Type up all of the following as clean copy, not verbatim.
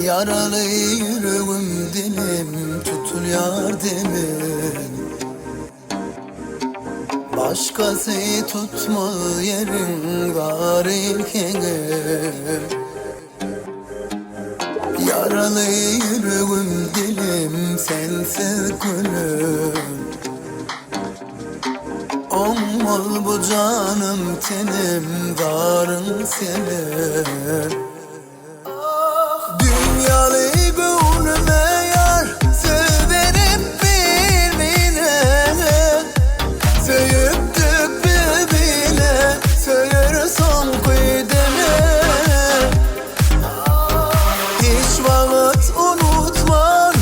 Yaralı yüreğim dilim tutun yardemin. Başkası tutma yerin var iken. Yaralı yüreğim dilim sensiz gülüm. Olmaz bu canım tenim varın senin. Dünyalı gönlüme yar severim birbirine. Söyüptük birbirine söyür son kıydeme. Hiç vakit unutmam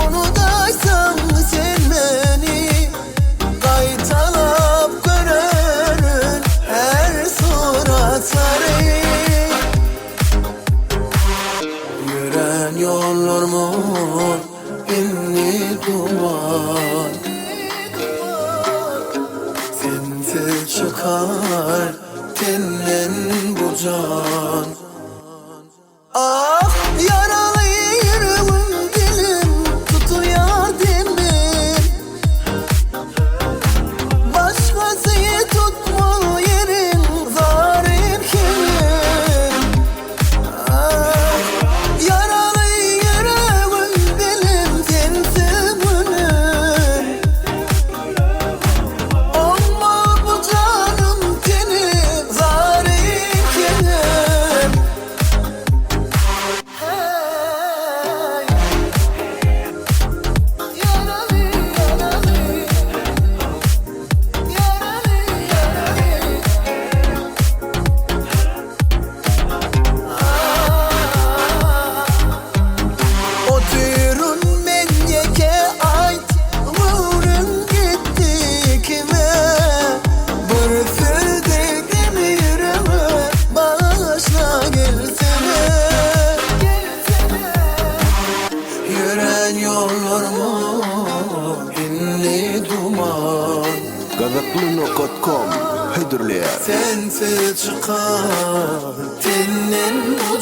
unutaysan sen beni. Kaytalap görürün her suratları. Yürüyen yollarımın inni duman. Sensiz çıkar tenden bu can. Ah yaralı yüreğim dilim tutun yardemin. Başkası tutma yerin var iken. Yaralı yüreğim dilim sensiz gülüm. Olma bu canım tenim var iken. Hey. Yaralı yaralı oturun menyeke ait vurun gitti kime. Bir sözlerim yüreğime bağışla gelsene. Yürüyen yollarıma inni duman. Gazakluno.com Hıdırlıya Sensiz çıkar tenden bu